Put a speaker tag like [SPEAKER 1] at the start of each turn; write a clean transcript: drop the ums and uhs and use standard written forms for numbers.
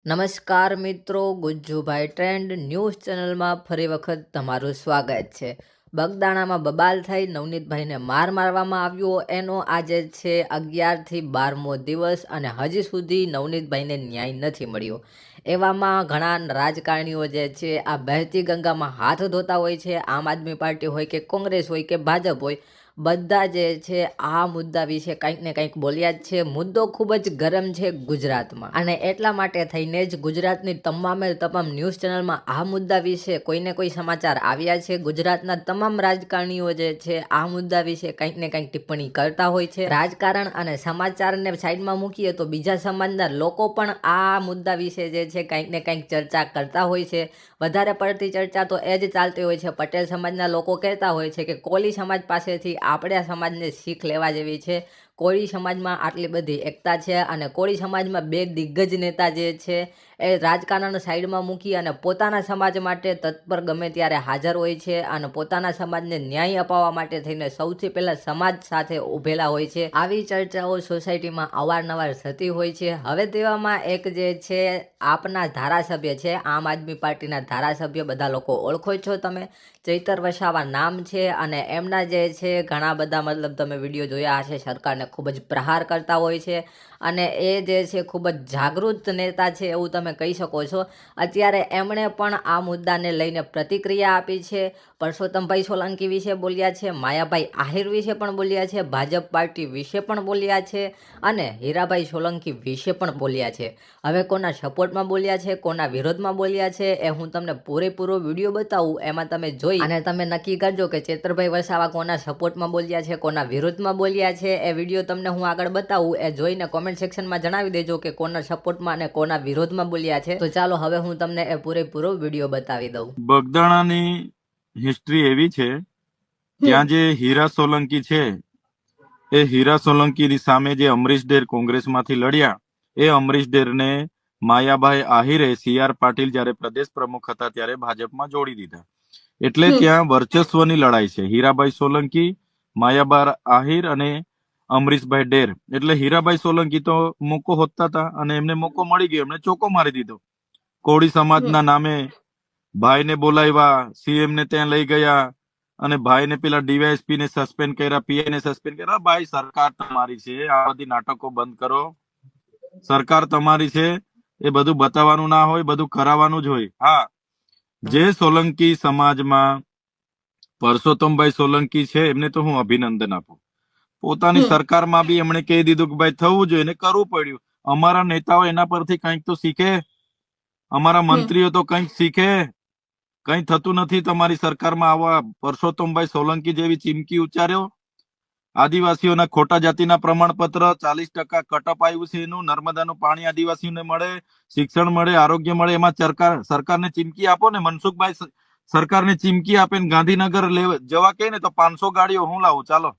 [SPEAKER 1] નમસ્કાર મિત્રો, Gujjubhai trend news ચેનલમાં ફરી વખત તમારું સ્વાગત છે. બગદાણામાં બબાલ થઈ નવનીતભાઈને માર મારવામાં આવ્યો. એનો આજે છે 11થી 12મો દિવસ અને હજી સુધી નવનીતભાઈને ન્યાય નથી મળ્યો. એવામાં ઘણા રાજકારણીઓ જે છે આ બહેતી ગંગામાં હાથ ધોતા હોય છે. આમ આદમી પાર્ટી હોય કે કોંગ્રેસ હોય કે ભાજપ હોય, બધા જે છે આ મુદ્દા વિશે કંઈક ને કંઈક બોલ્યા જ છે. મુદ્દો ખૂબ જ ગરમ છે ગુજરાતમાં, અને એટલા માટે થઈને જ ગુજરાતની તમામે તમામ ન્યૂઝ ચેનલમાં આ મુદ્દા વિશે કોઈને કોઈ સમાચાર આવ્યા છે. ગુજરાતના તમામ રાજકારણીઓ જે છે આ મુદ્દા વિશે કંઈક ને કંઈક ટિપ્પણી કરતા હોય છે. રાજકારણ અને સમાચારને સાઈડમાં મૂકીએ તો બીજા સમાજના લોકો પણ આ મુદ્દા વિશે જે છે કંઈક ને કંઈક ચર્ચા કરતા હોય છે. વધારે પડતી ચર્ચા તો એ જ ચાલતી હોય છે. પટેલ સમાજના લોકો કહેતા હોય છે કે કોળી સમાજ પાસેથી આપણા સમાજને શીખ લેવા જેવી છે. કોળી સમાજમાં આટલી બધી એકતા છે, અને કોળી સમાજમાં બે દિગ્ગજ નેતા જે છે એ રાજકારણ સાઈડમાં મૂકી અને પોતાના સમાજ માટે તત્પર ગમે ત્યારે હાજર હોય છે, અને પોતાના સમાજને ન્યાય અપાવવા માટે થઈને સૌથી પહેલાં સમાજ સાથે ઊભેલા હોય છે. આવી ચર્ચાઓ સોસાયટીમાં અવારનવાર થતી હોય છે. હવે તેવામાં એક જે છે આપના ધારાસભ્ય છે, આમ આદમી પાર્ટીના ધારાસભ્ય, બધા લોકો ઓળખો છો તમે, ચૈતર વસાવા નામ છે, અને એમના જે છે ઘણા બધા મતલબ તમે વિડીયો જોયા હશે, સરકારને ખૂબ જ પ્રહાર કરતા હોય છે, અને એ જે છે ખૂબ જ જાગૃત નેતા છે એવું તમે કહી શકો છો. અત્યારે એમણે પણ આ મુદ્દાને લઈને પ્રતિક્રિયા આપી છે. પરસોત્તમભાઈ સોલંકી વિશે બોલ્યા છે, માયાભાઈ આહિર વિશે પણ બોલ્યા છે, ભાજપ પાર્ટી વિશે પણ બોલ્યા છે, અને હીરાભાઈ સોલંકી વિશે પણ બોલ્યા છે. હવે કોના સપોર્ટમાં બોલ્યા છે, કોના વિરોધમાં બોલ્યા છે, એ હું તમને પૂરેપૂરો વિડીયો બતાવું. એમાં તમે જોઈ અને તમે નક્કી કરજો કે ચેતરભાઈ વસાવા કોના સપોર્ટમાં બોલ્યા છે, કોના વિરોધમાં બોલ્યા છે. એ વિડીયો તમને હું આગળ બતાવું, એ જોઈને કોમેન્ટ સેક્શનમાં જણાવી દેજો કે કોના સપોર્ટમાં અને કોના વિરોધમાં બોલ્યા છે. તો ચાલો હવે હું તમને એ પૂરેપૂરો વિડીયો બતાવી દઉં.
[SPEAKER 2] બગદાણાની હિસ્ટ્રી એવી છે, ત્યાં જે હીરા સોલંકી છે, એ હીરા સોલંકીની સામે જે અમરીશ ડેર કોંગ્રેસમાંથી લડ્યા, એ અમરીશ ડેરને માયાભાઈ આહિરે CR પાટીલ જ્યારે પ્રદેશ પ્રમુખ હતા ત્યારે ભાજપમાં જોડી દીધા. એટલે ત્યાં વર્ચસ્વની લડાઈ છે. હીરાભાઈ સોલંકી, માયાભાઈ આહિર અને અમરીશભાઈ ડેર. એટલે હીરાભાઈ સોલંકી તો મોકો હોતા હતા અને એમને મોકો મળી ગયો, એમને ચોકો મારી દીધો. કોળી સમાજના નામે ભાઈને બોલાવ્યા, CM ને ત્યાં લઈ ગયા, અને ભાઈને પેલા DYSP ને સસ્પેન્ડ કર્યા, PI ને સસ્પેન્ડ કર્યા. ભાઈ, સરકાર તમારી છે, આ બધી નાટકો બંધ કરો. સરકાર તમારી છે, એ બધું બતાવવાનું ના હોય, બધું કરાવવાનું જ હોય. હા, જે સોલંકી સમાજમાં પરસોત્તમભાઈ સોલંકી છે, એમને તો હું અભિનંદન આપું. પોતાની સરકારમાં બી એમણે કહી દીધું કે ભાઈ થવું જોઈએ, ને કરવું પડ્યું. અમારા નેતાઓ એના પરથી કંઈક તો શીખે, અમારા મંત્રીઓ તો કંઈક શીખે. કંઈ થતું નથી તમારી સરકારમાં. આવા પરસોત્તમભાઈ સોલંકી જેવી ચીમકી ઉચ્ચાર્યો. આદિવાસીઓના ખોટા જાતિના પ્રમાણપત્ર 40% કટઅપ આવ્યું છે, એનું નર્મદાનું પાણી આદિવાસીઓને મળે, શિક્ષણ મળે, આરોગ્ય મળે. એમાં સરકારને ચીમકી આપો ને. મનસુખભાઈ સરકારને ચીમકી આપે ને ગાંધીનગર જવા કહે ને તો 500 ગાડીઓ હું લાવું, ચાલો.